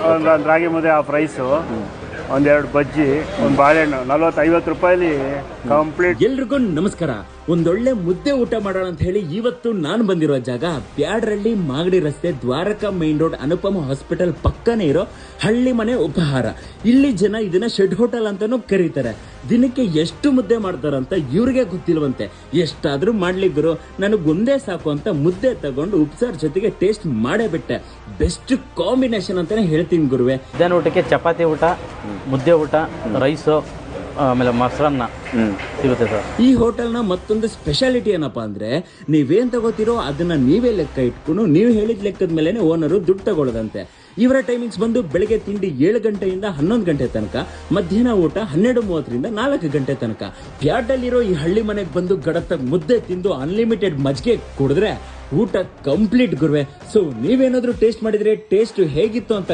ಒಂದು ರಾಗಿ ಮುದ್ದೆ half rice, ಒಂದೆರಡು ಬಜ್ಜಿ, ಒಂದು ಬಾಳೆಹಣ್ಣು 40-50 ರೂಪಾಯಿಲಿ ಕಂಪ್ಲೀಟ್. ಎಲ್ರಿಗೂ ನಮಸ್ಕಾರ. ಒಂದೊಳ್ಳೆ ಮುದ್ದೆ ಊಟ ಮಾಡೋಣ ಅಂತ ಹೇಳಿ ಇವತ್ತು ನಾನು ಬಂದಿರೋ ಜಾಗ ಬ್ಯಾಡ್ರಳ್ಳಿ ಮಾಗಡಿ ರಸ್ತೆ, ದ್ವಾರಕಾ ಮೈನ್ ರೋಡ್, ಅನುಪಮ ಹಾಸ್ಪಿಟಲ್ ಪಕ್ಕನೇ ಇರೋ ಹಳ್ಳಿ ಮನೆ ಉಪಹಾರ. ಇಲ್ಲಿ ಜನ ಇದನ್ನ ಶೆಡ್ ಹೋಟೆಲ್ ಅಂತಾನೂ ಕರೀತಾರೆ. ದಿನಕ್ಕೆ ಎಷ್ಟು ಮುದ್ದೆ ಮಾಡ್ತಾರಂತ ಇವ್ರಿಗೆ ಗೊತ್ತಿಲ್ವಂತೆ. ಎಷ್ಟಾದ್ರೂ ಮಾಡ್ಲಿ ಗುರು, ನನಗೊಂದೇ ಸಾಕು ಅಂತ ಮುದ್ದೆ ತಗೊಂಡು ಉಪ್ಸಾರ್ ಜೊತೆಗೆ ಟೇಸ್ಟ್ ಮಾಡೇ ಬಿಟ್ಟೆ. ಬೆಸ್ಟ್ ಕಾಂಬಿನೇಷನ್ ಅಂತಾನೆ ಹೇಳ್ತೀನಿ ಗುರುವೆ. ಮಧ್ಯಾಹ್ನ ಊಟಕ್ಕೆ ಚಪಾತಿ ಊಟ, ಮುದ್ದೆ ಊಟ, ರೈಸು, ಆಮೇಲೆ ಮೊಸರನ್ನ ಸಿಗುತ್ತೆ ಸರ್. ಈ ಹೋಟೆಲ್ನ ಮತ್ತೊಂದು ಸ್ಪೆಷಾಲಿಟಿ ಏನಪ್ಪಾ ಅಂದ್ರೆ, ನೀವೇನ್ ತಗೋತಿರೋ ಅದನ್ನ ನೀವೇ ಲೆಕ್ಕ ಇಟ್ಕೊಂಡು ನೀವು ಹೇಳಿದ ಲೆಕ್ಕದ ಮೇಲೆ ಓನರು ದುಡ್ಡು ತಗೊಳ್ಳೋದಂತೆ. ಇವರ ಟೈಮಿಂಗ್ಸ್ ಬಂದು ಬೆಳಗ್ಗೆ ತಿಂಡಿ 7 ಗಂಟೆಯಿಂದ 11 ಗಂಟೆ ತನಕ, ಮಧ್ಯಾಹ್ನ ಊಟ 12:30ರಿಂದ 4 ಗಂಟೆ ತನಕ. ಪ್ಯಾಟಲ್ಲಿರೋ ಈ ಹಳ್ಳಿ ಮನೆಗೆ ಬಂದು ಗಡತ್ತಾಗ ಮುದ್ದೆ ತಿಂದು ಅನ್ಲಿಮಿಟೆಡ್ ಮಜ್ಜಿಗೆ ಕುಡಿದ್ರೆ ಊಟ ಕಂಪ್ಲೀಟ್ ಗುರುವೆ. ಸೊ ನೀವೇನಾದ್ರೂ ಟೇಸ್ಟ್ ಮಾಡಿದ್ರೆ ಟೇಸ್ಟ್ ಹೇಗಿತ್ತು ಅಂತ